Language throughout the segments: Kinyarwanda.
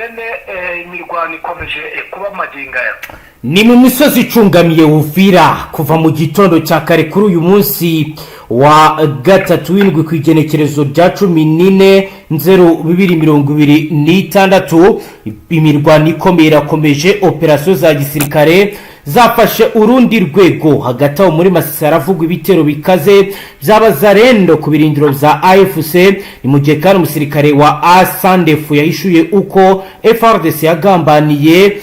Irene imirwano ikomeje kuba magingaya ni mu misozi icungamiye Uvira kuva mu gitondo cya kare kuri uyu munsi wa gatatu w'indwi ku igenekerezo rya 14/02/2026 imirwano ikomeye irakomeje. Operasiyo za gisirikare zafashe urundi rwego hagati aho muri Masisi haravugwa ibitero bikaze by'abazarendo ku birindiro bya AFC. ni mu gihe kandi umusirikare wa ASANDEF yahishuye uko Fardc yagambaniye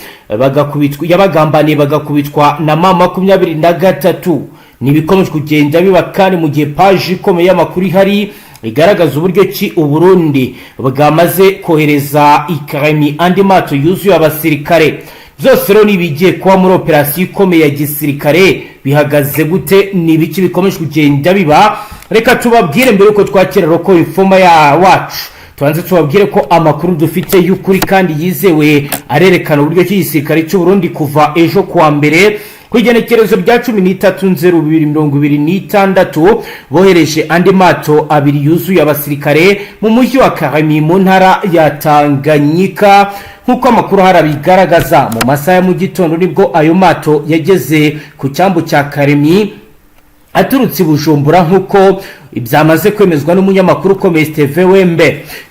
bagakubitwa na M23. Nibikomeje kugenda biba kandi mu gihe page ikomeye y'amakuru ihari igaragaza uburyo ki Uburundi bwamaze kohereza ikaremi andi mato yuzuye abasirikare. Byose rero nibigiye kuba muri operasiyo ikomeye ya gisirikare bihagaze gute, nibiki bikomeje kugenda biba. Reka tubabwire mbere uko twakira roko informa ya wacu, tuanze tubabwire ko amakuru dufite y'ukuri kandi yizewe arerekana uburyo ki igisirikare cy'u Burundi kuva ejo kuwa mbere ku igenekerezo rya 13/02/2026 bohereje andi mato abiri yuzuye abasirikare mu mujyi wa Karemi mu ntara ya Tanganyika. Nkuko amakuru harabigaragaza mu masaha ya mu gitondo nibwo ayo mato yageze ku cyambu cya Karemi aturutse Bujumbura, nkuko ibyamaze kwemezwa n'umunyamakuru ukomeye Fdnb.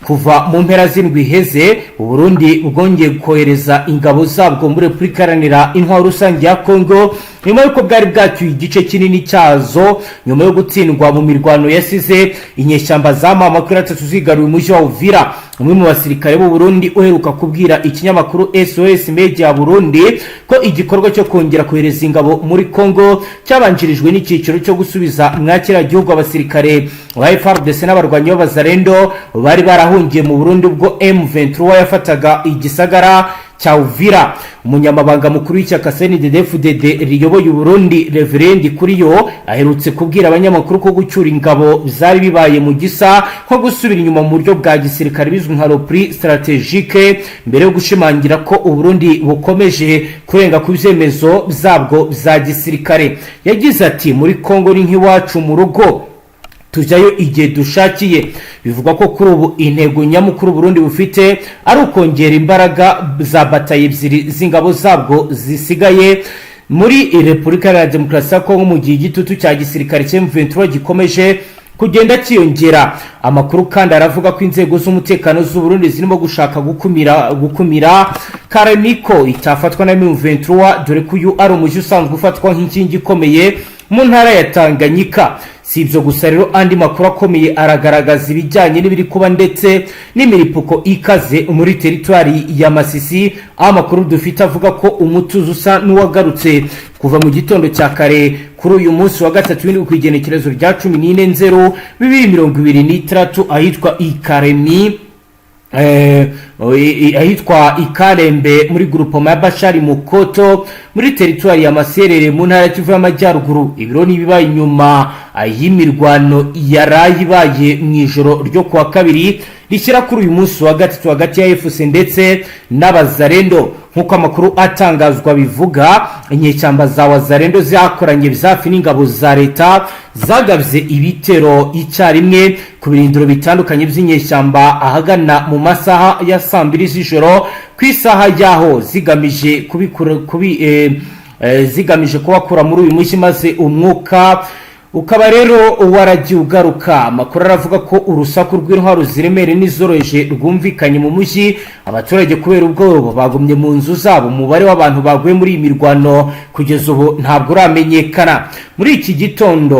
Kuva mu mpera z'indwi heze Burundi bwongeye kohereza ingabo zabwo muri Repubulika Iharanira Intwaro Rusange ya Kongo nyuma y'uko bwari bwacyuye igice kinini cyazo nyuma yo gutsindwa mu mirwano yasize inyeshyamba za M23 zigaruye umujyi wa Uvira. Umwe mu basirikare b'u Burundi uheruka kubwira ikinyamakuru SOS Media Burundi ko igikorwa cyo kongera kohereza ingabo muri Kongo cyabanjirijwe n'icyiciro cyo gusubiza mwakira gihugu abasirikare wa Fardc n'abarwanyi b'abazarendo bari barahungiye mu Burundi ubwo M23 yafataga igisagara cya Uvira. Umunyamabanga mukuru w'ishyaka CNDD-FDD riyoboye Burundi Reverend Kuri aherutse kubwira abanyamakuru ko gucyura ingabo zari bibaye mu gisa nko gusubira inyuma mu buryo bwa gisirikare bizwi nka repli strategique mbere yo gushimangira ko Burundi bukomeje kurenga ku byemezo zabwo za gisirikare. Yagize ati muri Kongo ni nk'iwacu mu rugo tujayo igihe dushakiye. Bivugwa ko kuri ubu intego nyamukuru Burundi bufite ari ukongera imbaraga za bataye ebyiri z'ingabo zabwo zisigaye muri Repubulika ya Demokarasi ya Kongo mu gihe igitutu cya gisirikare M23 gikomeje kugenda kiyongera. Amakuru kandi aravuga ko inzego z'umutekano z'u Burundi zirimo gushaka gukumira Karamiko itafatwa na M23 dore ko uyu ari umujyi usanzwe ufatwa nk'inkingi ikomeye mu ntara ya Tanganyika. Si ibyo gusa rero andi makuru akomeye aragaragaza ibijyanye n'ibiri kuba ndetse n'imiripuko ikaze muri teritwari ya Masisi. Amakuru dufite avuga ko umutuzo usa n'uwagarutse kuva mu gitondo cya kare kuri uyu munsi wa gatatu w'indwi ku igenekerezo rya 14/02/2026 ahitwa Ikaremi ahitwa Ikarembe muri grupoma ya Bashari Mukoto muri teritwari ya Maserere mu ntara y'Kivu y'Amajyaruguru. Ibiro nibibaye inyuma y'imirwano yarayibaye mu ijoro ryo kuwa kabiri rishyira kuri uyu munsi wa gatatu hagati ya FC ndetse n'abazarendo. Nkuko amakuru atangazwa bivuga inyeshyamba za wazarendo zakoranye bizafi n'ingabo za leta zagabye ibitero icyarimwe ku birindiro bitandukanye by'inyeshyamba ahagana mu masaha ya 2 z'ijoro ku isaha yaho zigamije kubakura muri uyu mujyi maze umwuka ukaba rero waragiye ugaruka. Amakuru aravuga ko urusaku rw'intwaro ziremere n'izoroheje rwumvikanye mu mujyi. Abaturage kubera ubwoba bagumye mu nzu zabo. Umubare w'abantu baguye muri iyi mirwano kugeza ubu ntabwo uramenyekana. Muri iki gitondo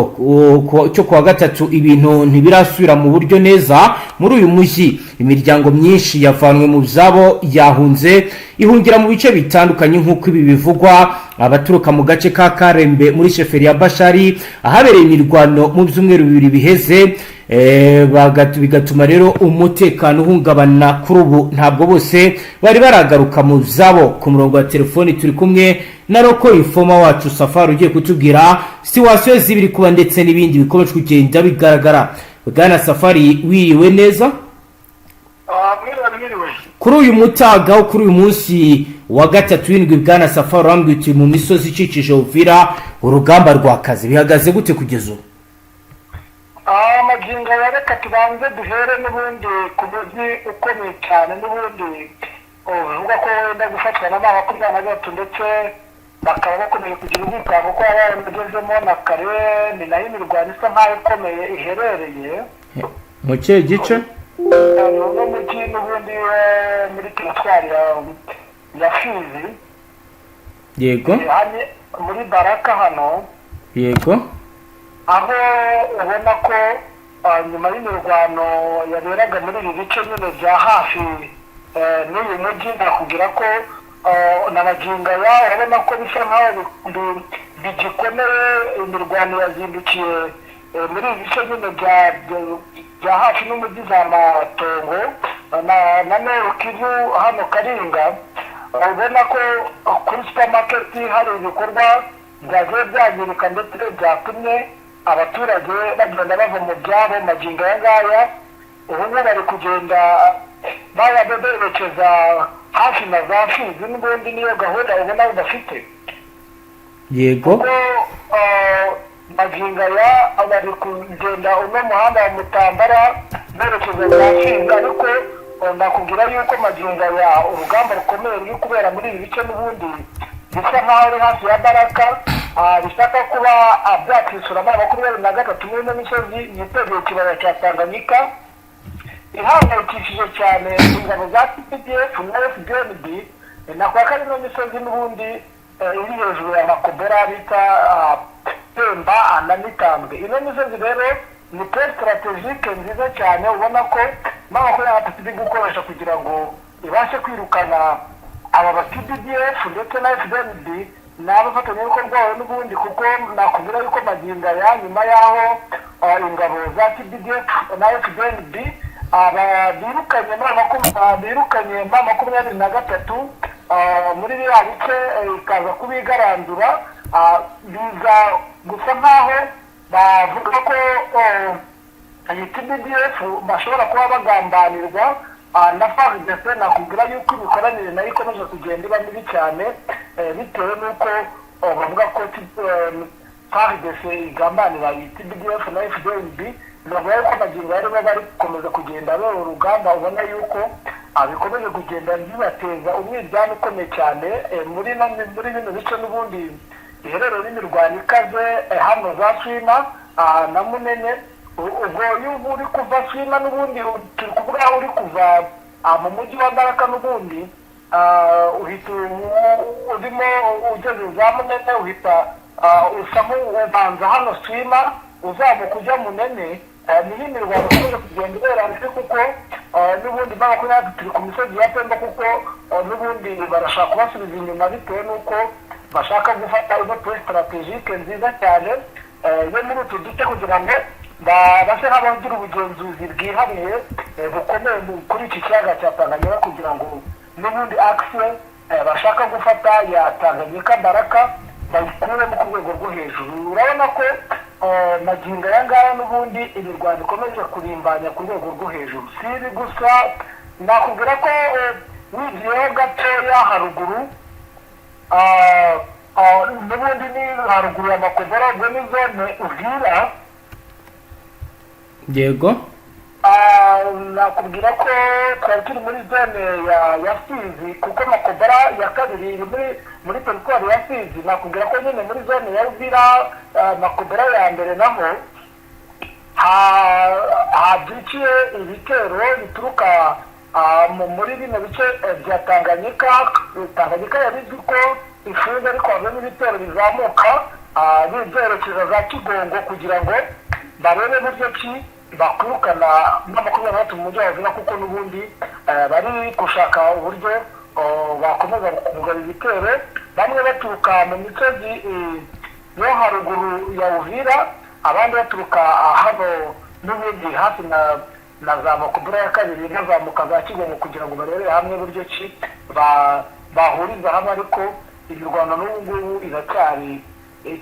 cyo kuwa gatatu ibintu ntibirasubira mu buryo neza muri uyu mujyi. Imiryango myinshi yavanwe mu byabo yahunze ihungira mu bice bitandukanye nk'uko ibi bivugwa. Abaturuka mu gace ka Karembe muri sheferi ya Bashari ahabereye imirwano mu byumweru bibiri biheze bigatuma rero umutekano uhungabana. Kuri ubu ntabwo bose bari baragaruka mu byabo. Ku murongo wa telefoni turi kumwe na roko informa wacu Safari ugiye kutubwira situation zibiri kuba ndetse n'ibindi bikomeje kugenda bigaragara. Bwana Safari wiriwe neza? Kuri uyu mutaga kuri uyu munsi wa gatatu w'indwi Bwana Safari wambwitiye mu misozi icikije Uvira urugamba rw'akazi bihagaze gute kugeza ubu? Amagingo ya reka tubanze duhere n'ubundi ku mujyi ukomeye cyane n'ubundi uvuga ko wenda gufatwa na 23 ndetse bakaba bakomeye kugira ubwitango ko baragezemo na kare, ni nayo imirwano isa nkaho ikomeye iherereye mu kihe gice no mu gihe n'ubundi muri teritwari ya Fizi. yego muri Baraka hano, yego, aho ubona ko nyuma y'imirwano yaberaga muri ibi bice nyine bya hafi n'uyu mujyi, nakubwira ko n'abaginga urabona ko bisa nkaho bigikomeye. Imirwano yazindukiye muri ibi bice nyine bya hafi n'umujyi za Matongo na Kivu hano Karinga. Ubona ko kuri supermarket hari ibikorwa byagiye byangirika ndetse byatumye abaturage bagenda bava mu byabo magingo aya ngaya. Ubu bari kugenda berekeza hafi na za Fizi, n'ubundi niyo gahunda ubona bafite. yego, magingo aya bari kugenda uno muhanda wa Mutambara berekeza za Fizi, ariko nakubwira yuko magingo aya urugamba rukomeye ruri kubera muri ibi bice n'ubundi bisa nkaho ari hafi ya Baraka, bishaka kuba byakisura muri 23 muri misozi yitegeye ikibaya cya Tanganyika. Ihangayikishije cyane ingabo za ACTU na Fdnb, nakwa kari no misozi n'ubundi iri hejuru ya Makobera bita Temba na Mitambwe. Ino misozi rero ni point strategique nziza cyane, ubona ko ACTU gukoresha kugira ngo ibashe kwirukana aba BDF ndetse na Fdnb n'abafatanyabikorwa n'ubundi, kuko nakubwira yuko magingo ya nyuma yaho ingabo za BDF na Fdnb birukanye ma 23 muri biriya bice, ikaza kubigarandura. Biza gusa nkaho bavuga ko BDF bashobora kuba bagambanirwa na Fardc. Nakubwira yuko imikoranire nayo ikomeje kugenda iba mibi cyane, bitewe n'uko bavuga ko Fardc igambanira BDF na Fdnb. Navuga yuko magingo barimo bari gukomeza kugenda bera urugamba, ubona yuko bikomeje kugenda bibateza umwiryane ukomeye cyane muri bino bice n'ubundi biherereye n'imirwano ikaze hano za Swima na Munene. Ubwo iyo uri kuva Swima n'ubundi turi kuvuga uri kuva mu mujyi wa Baraka n'ubundi uhita urimo ugeze za Munene, uhita usa nk'ubanza hano Swima uzamuka ujya Munene. Niho imirwano ikomeje kugenda ibera, kuko n'ubundi turi ku misozi ya Temba, kuko n'ubundi barashaka kubasubiza inyuma bitewe n'uko bashaka gufata ino point strategique nziza cyane yo muri utu duce, kugira ngo base nk'abagira ubugenzuzi bwihariye bukomeye kuri iki kiyaga cya Tanganyika, kugira ngo n'ubundi axe bashaka gufata ya Tanganyika Baraka bayikuremo ku rwego rwo hejuru. Urabona ko magingo aya ngaya n'ubundi imirwano ikomeje kurimbanya ku rwego rwo hejuru. Si ibi gusa, nakubwira ko wigiyeho gatoya haruguru n'ubundi ni haruguru ya Makobera, ubwo ni zone Uvira. yego, nakubwira ko twari turi muri zone ya Fizi, kuko Makobera ya kabiri iri muri teritwari ya Fizi. Nakubwira ko nyine muri zone ya Uvira Makobera ya mbere naho habyukiye ibitero bituruka muri bino bice bya Tanganyika. Tanganyika yabizi ko ifunze, ariko havamo ibitero bizamuka byerekeza za Kigongo, kugira ngo barebe buryo ki bakwirukana na 23 mu mujyi wa Uvira, kuko n'ubundi bari gushaka uburyo bakomeza kugaba ibitero, bamwe baturuka mu misozi yo haruguru ya Uvira, abandi baturuka hano n'ubundi hafi na za Makobera ya kabiri n'azamuka za Kigongo, kugira ngo barebere hamwe buryo ki bahuriza hamwe. Ariko imirwano n'ubu ngubu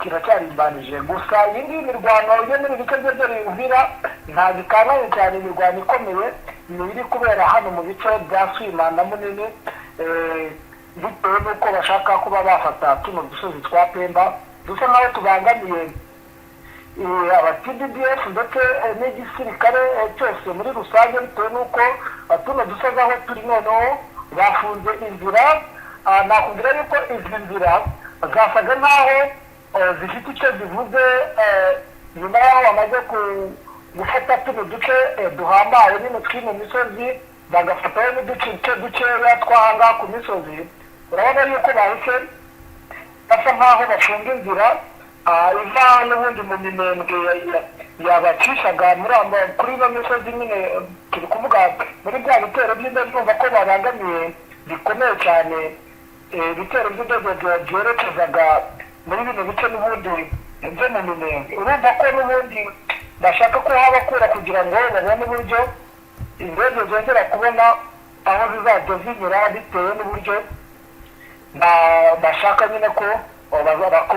iracyarimbanyije. Gusa iyi ngiyi mirwano yo muri bice byegereye Uvira ntabwo ikanganye cyane. Imirwano ikomeye ni iri kubera hano mu bice bya Swima na Munini, bitewe n'uko bashaka kuba bafata tuno dusozi twa Pemba dusa nkaho tubangamiye ACTU ndetse n'igisirikare cyose muri rusange, bitewe n'uko tuno dusozi aho turi noneho bafunze inzira. Nakubwira yuko izi nzira zasaga nkaho zifite icyo zivuze nyuma y'aho bamaze gufata tuno duce duhambaye nyine turi mu misozi bagafataho n'uduce dukeya twahanga ku misozi. Urabona yuko bahise basa nkaho bafunga inzira iva n'ubundi mu minembwe yabacishaga kuri ino misozi nyine turi kuvuga muri bya bitero by'indege urumva ko babangamiye bikomeye cyane ibitero by'indege byerekezaga muri bino bice n'ubundi byo mu minembwe. Urumva ko n'ubundi bashaka ko habakura kugira ngo babone uburyo indege zongera kubona aho zizajya zinyura bitewe n'uburyo bashaka nyine ko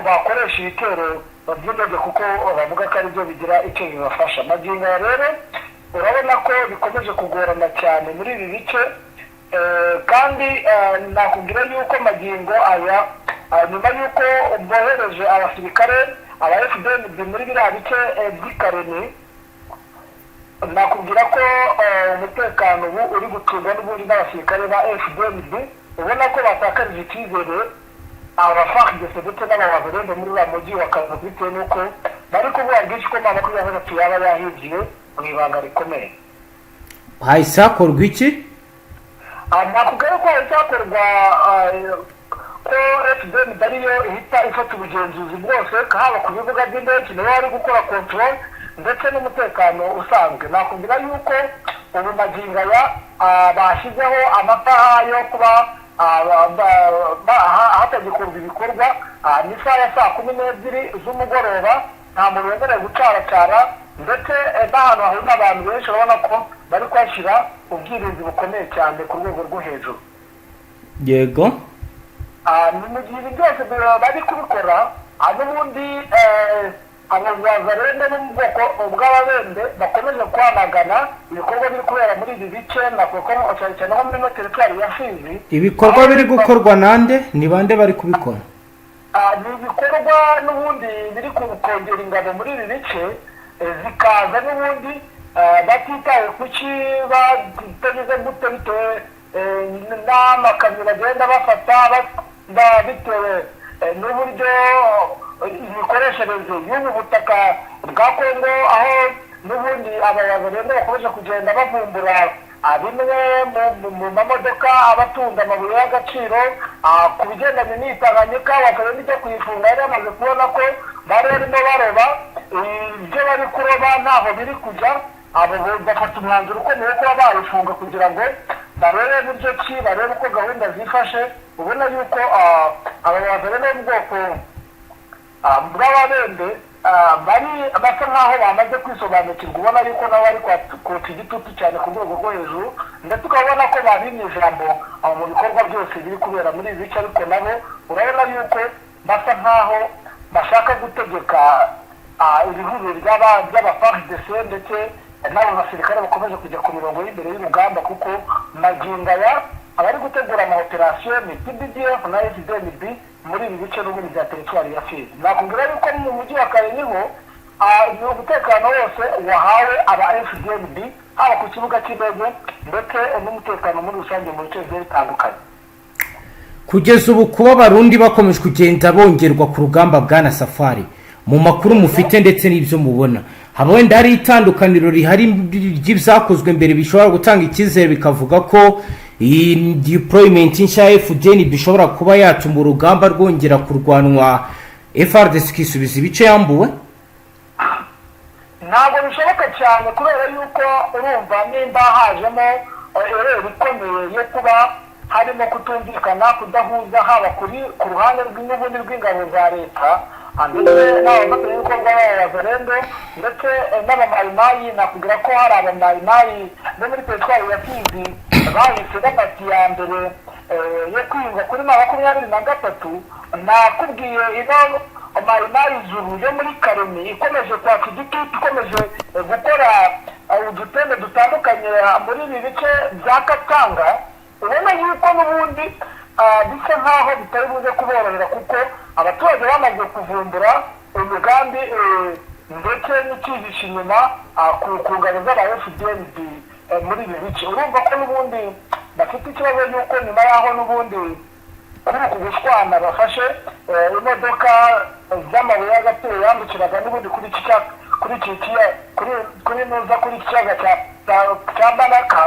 bakoresha ibitero by'indege kuko bavuga ko aribyo bigira icyo bibafasha. Magingo rero urabona ko bikomeje kugorana cyane muri ibi bice, kandi nakubwira yuko magingo aya nyuma y'uko bohereje abasirikare aba FDNB muri biriya bice by'ikareni, nakubwira ko umutekano ubu uri gucungwa n'ubundi n'abasirikare ba FDNB. ubona ko batakarije icyizere Fardc ndetse n'abaverende muri uriya mujyi wa Kanya bitewe n'uko bari kuvuga byinshi ko M23 yaba yahigiye mu ibanga rikomeye. hahise hakorwa iki? nakubwira ko hahise hakorwa ko FDNB ariyo ihita ifata ubugenzuzi bwose haba ku bibuga by'indege niyo bari gukora control ndetse n'umutekano usanzwe. nakubwira yuko ubu magingo aya bashyizeho amasaha yo kuba hatagikorwa ibikorwa n'isaha ya saa 12 z'umugoroba nta muntu wemerewe gucaracara, ndetse n'ahantu hahurira abantu benshi urabona ko bari kwashyira ubwirinzi bukomeye cyane ku rwego rwo hejuru. Yego, ni mu gihe ibi byose bari kubikora n'ubundi abazarende bo mu bwoko bw'ababende bakomeje kwamagana ibikorwa biri kubera muri ibi bice cyane cyane nko muri teritwari ya Fizi. ibikorwa biri gukorwa nande? Ni bande bari kubikora? ni ibikorwa n'ubundi biri kongera ingabo muri ibi bice zikaza n'ubundi batitaye ku ki batageze gute bitewe n'amakamyo bagenda bafata bitewe n'uburyo imikoreshereze y'ubu butaka bwa Kongo, aho n'ubundi abayobozi bakomeje kugenda bavumbura bimwe mu mamodoka abatunda amabuye y'agaciro ku bigendanye n'itanganyika, bakaba n'icyo kuyifunga yari yamaze kubona ko bari barimo baroba ibyo bari kuroba ntaho biri kujya. abo bafata umwanzuro ukomeye kuba bayifunga kugira ngo barebe buryo ki barebe uko gahunda zifashe. ubona yuko abayobozi bo mu bwoko bw'ababende basa nkaho bamaze kwisobanukirwa, ubona yuko nabo bari kotsa igitutu cyane ku rwego rwo hejuru, ndetse ukabona ko babimye ijambo mu bikorwa byose biri kubera muri ibi bice. ariko nabo urabona yuko basa nkaho bashaka gutegeka ibihuriro by'Aba-Fardc ndetse n'abo basirikare bakomeje kujya ku mirongo y'imbere y'urugamba, kuko magingo aya abari gutegura amaoperasiyo ni TBDF na FDNB muri ibi bice n'ubundi bya teritwari ya Fizi. nakubwira yuko mu mujyi wa Kanya niho umutekano wose wahawe aba FDNB, haba ku kibuga cy'indege ndetse n'umutekano muri rusange mu bice bigiye bitandukanye. kugeza ubu kuba abarundi bakomeje kugenda bongerwa ku rugamba bwana Safari, mu makuru mufite ndetse n'ibyo mubona, haba wenda hari itandukaniro rihari ry'ibyakozwe mbere bishobora gutanga icyizere bikavuga ko iyi deployment nshya ya FDNB bishobora kuba yatuma urugamba rwongera kurwanwa Fardc ikisubiza ibice yambuwe? ntabwo bishoboka cyane kubera yuko urumva nimba hajemo ereri ikomeye yo kuba harimo kutumvikana kudahuza haba ku ruhande rw'ubundi rw'ingabo za leta ndetse n'abafatanyabikorwa b'abaverende ndetse n'abamayimayi. nakubwira ko hari abamayimayi bo muri teritwari ya Fizi bahise bafata iya mbere yo kwiyunga kuri 23. nakubwiye ino mayimayi zuru yo muri Karemi ikomeje kwaka igitutu, ikomeje gukora udutende dutandukanye muri ibi bice bya Katanga. ubona yuko n'ubundi bisa nkaho bitari buze kuborohera, kuko abaturage bamaze kuvumbura umugambi ndetse n'ikihishe inyuma ku ngabo z'aba FDNB muri ibi bice. urumva ko n'ubundi bafite ikibazo y'uko nyuma yaho n'ubundi kuri uku gushwana bafashe imodoka z'amabuye y'agaciro yambukiraga n'ubundi kuri iki kiyaga cya Baraka,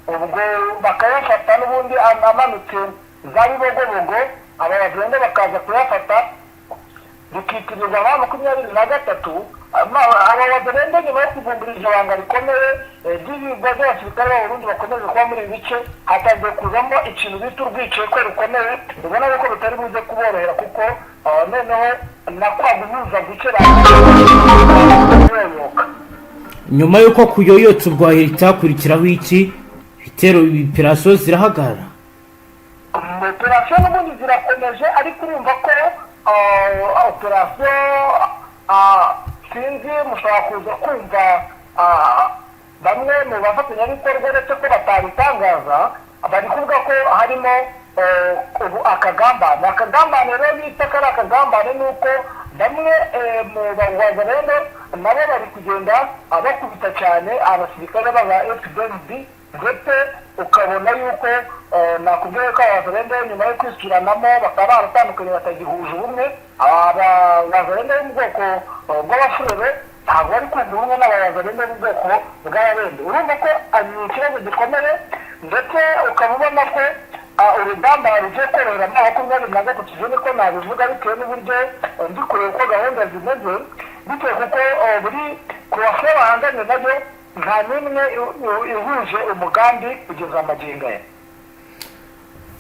ubwo bakayafata n'ubundi amanutse za Bibogobogo, aba bagenda bakaza kuyafata bikitirirwa ba 23. aba bagenda nyuma yo kuvumbura ibanga rikomeye ry'ibigo by'abasirikare b'Abarundi bakomeje kuba muri ibi bice, hatangiye kuzamo ikintu bita urwikekwe rukomeye, ubona yuko bitari buze kuborohera kuko noneho nakwaguhuza guke bayoyoka. nyuma y'uko kuyoyotsa ubwahita hakurikiraho iki? Ibitero operasiyo zirahagarara. Operasiyo n'ubundi zirakomeje, ariko urumva ko operasiyo sinzi mushobora kuza kumva bamwe mu bafatanyabikorwa uretse ko batabitangaza, bari kuvuga ko harimo akagambane rero bita ko ari akagambane nuko bamwe mu Banyarwanda nabo bari kugenda bakubita cyane abasirikare b'aba Fdnb, ndetse ukabona yuko nakubwiye ko Abanyarwanda nyuma yo kwisubiranamo bakaba baratandukanye batagihuje ubumwe. Abanyarwanda bo mu bwoko bw'Abafurere ntabwo bari kumva ubumwe n'Abanyarwanda bo mu bwoko bw'Ababende. Urumva ko ari ikibazo gikomeye, ndetse ukaba ubona ko urugamba rugiye korohera mu 23 niko nabivuga, bitewe n'uburyo ndi kureba uko gahunda zimeze, bitewe kuko buri ku bafure bahanganye nabyo nta n'imwe ihuje umugambi kugeza amagingo ye.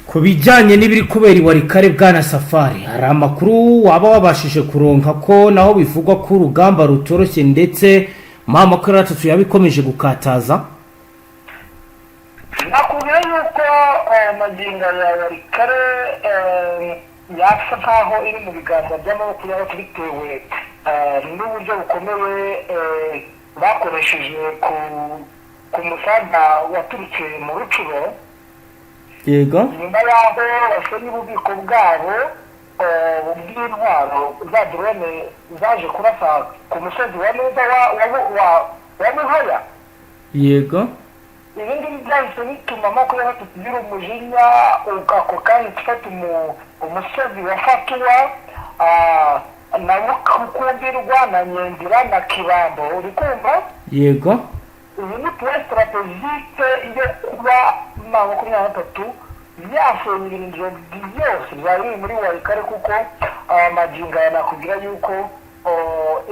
Ku bijyanye n'ibiri kubera iwarikare bwana Safari, hari amakuru waba wabashije kuronka ko naho bivugwa ko urugamba rutoroshye ndetse mamakuru atatu yabikomeje gukataza? Nakubwiye yuko amagingo ya warikare yasa nkaho iri mu biganza by'amaboko y'abacu, bitewe n'uburyo bukomeye bakoresheje ku Umusada waturutse mu Rucuro. Yego. Nyuma yaho basonye ububiko bwabo bw'intwaro za drone zaje kurasa ku musozi wa neza wa Muhaya. Yego. Ibi ngibi byahise bituma makumyabiri tugira umujinya, ako kanya gufata umusozi wa Fatuwa na Mukumbirwa na Nyendira na Kibambo, uri kumva? Yego. Iyi ni plan strategique yo kuba 23 byasonye ibirindiro byose byari muri warikare, kuko amagingo yanakubwira yuko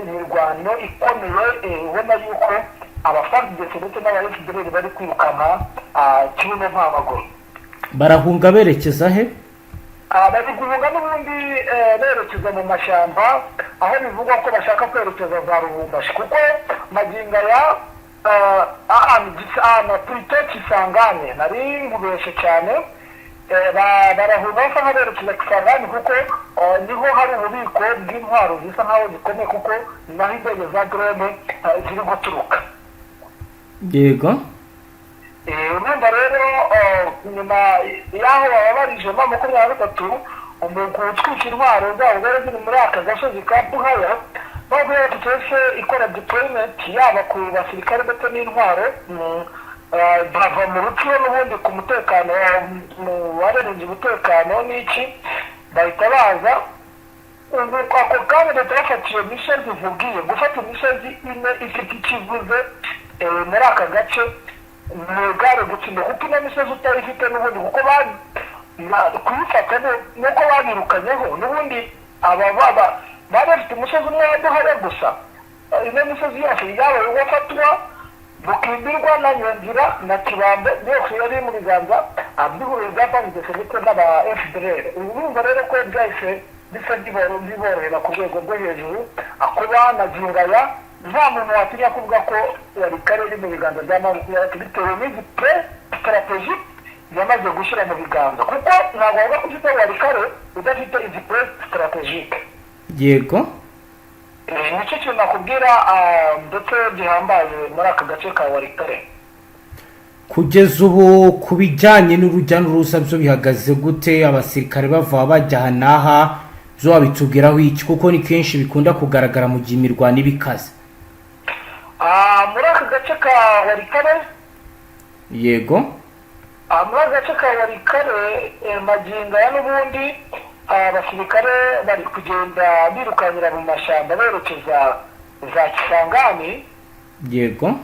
imirwano ikomeye ubona yuko Fardc ndetse n'Abafdnb bari kwirukanka kimwe mpamaguru. Barahunga berekeza he? Bari guhunga n'ubundi berekeza mu mashyamba, aho bivugwa ko bashaka kwerekeza za Rubumbashi, kuko magingo ya Politique isangane nari nkubeshe cyane. Barahunga basa nk'aberekeza Kisangani, kuko niho hari ububiko bw'intwaro zisa nkaho zikomeye, kuko naho indege za drone ziri guturuka. Yego. Urumva rero nyuma yaho babarije 23 umugwi utwika intwaro zabo zari ziri muri aka gasozi ka Buhaya, bavuye tutese ikora deployment yaba ku basirikare ndetse n'intwaro bava mu Rucuro n'ubundi ku mutekano warenze umutekano n'iki bahita baza. Ako kanya leta yafatiye imisozi ivugiye gufata imisozi ine ifite ikivuze muri aka gace mugare gutsinda, kuko ino misozi utari ifite n'ubundi, kuko kuyifata nuko babirukanyeho n'ubundi bari bafite umusozi umwe waduhare gusa. Ino misozi yose yabaye uwafatwa Bukimbirwa na Nyendira na Kibambo byose yari mu biganza by'ubuyobozi bwa Fardc ndetse n'aba FDLR. Urumva rero ko byahise bisa byiborohera ku rwego rwo hejuru, akuba na Jingaya nta muntu watinya kuvuga ko warikare iri mu biganza by'amaboko, bitewe n'izi pre strategique yamaze gushyira mu biganza, kuko ntabwo waba ufite warikare udafite izi pre strategique. Yego. Nicyo kintu nakubwira ndetse gihambaye muri aka gace ka warikare. Kugeza ubu ku bijyanye n'urujya n'uruza byo bihagaze gute? Abasirikare bava bajya n'aha byo wabitubwiraho iki, kuko ni kenshi bikunda kugaragara mu gihe imirwano ibikaze? Muri aka gace ka warikare. Yego. muri agace ka warikare magingo ya n'ubundi abasirikare bari kugenda birukanira mu mashyamba berekeza za Kisangani. Yego.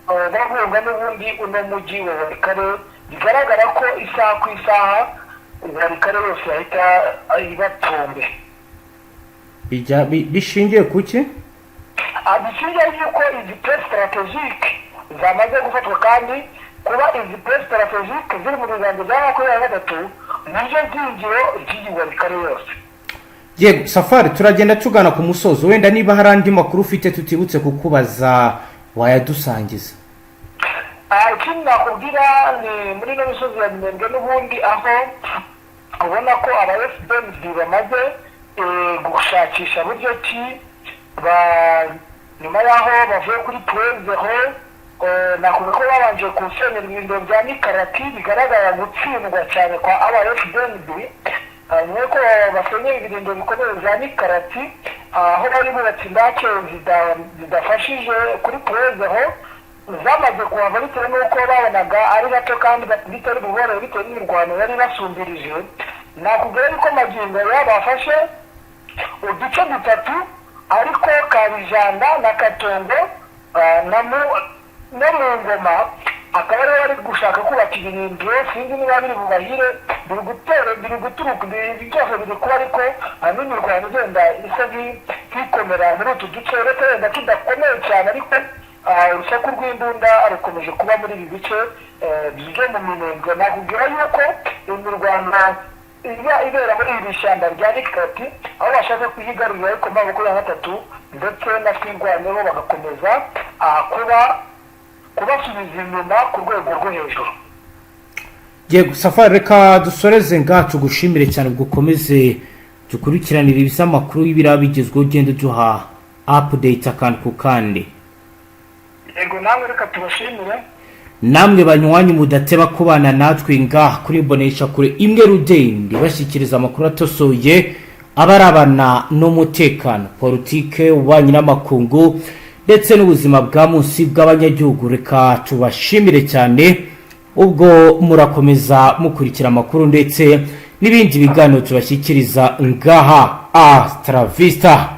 Bahunga n'ubundi uno mujyi wa warikare, bigaragara ko isaha ku isaha warikare yose yahita ibatombe. Bishingiye kuki? Bishingiye yuko izi place strategique zamaze gufatwa, kandi kuba izi place strategique ziri mu biganza bya makumyabiri nibyo byinjiro by'iyi warikare yose. Yego Safari, turagenda tugana ku musozo, wenda niba hari andi makuru ufite tutibutse kukubaza wayadusangiza. Ikindi nakubwira ni muri ino misozi ya Minembwe n'ubundi, aho ubona ko aba FDNB bamaze gushakisha buryo ki nyuma y'aho bavuye kuri purezeho, nakubwira ko babanje kusenyera ibirindiro bya Nikarati, bigaragara gutsindwa cyane kwa aba FDNB. Nuko basenyera ibirindiro bikomeye bya Nikarati, aho bari bubatse indake zidafashije kuri purezeho, zamaze kuhava bitewe n'uko babonaga ari gato kandi bitari buborohe bitewe n'imirwano yari basumbirije. Nakubwira yuko magingo bafashe uduce dutatu, ariko Kabijanda na Katongo no mu Ngoma akaba ari bari gushaka kubaka ibirindiro. Sinzi niba biri bubahire, biri guturuka byose biri kuba, ariko n'imirwano igenda isa nk'ikomera muri utu duce, uretse wenda tudakomeye cyane, ariko urusaku rw'imbunda rukomeje kuba muri ibi bice byo mu Minembwe. Nakubwira yuko imirwano ibera muri iri shyamba rya Nikarati, aho bashaka kuyigarurira ariko M23 ndetse na twirwaneho bagakomeza kubasubiza inyuma ku rwego rwo hejuru. Yego Safari, reka dusoreze ngacu gushimire cyane, gukomeze dukurikiranira ibisamakuru y'ibiraba bigezweho, ugenda duha update akantu ku kandi. Yego namwe reka tubashimire. Namwe banywanyi mudateba kubana natwe ngaha kuri Bonesha kure imwe Rudende bashyikiriza amakuru atosoye abarabana n'umutekano, politike, ububanyi n'amakungu ndetse n'ubuzima bwa munsi bw'abanyagihugu. Reka tubashimire cyane, ubwo murakomeza mukurikira amakuru ndetse n'ibindi biganiro tubashyikiriza ngaha. Astra Vista.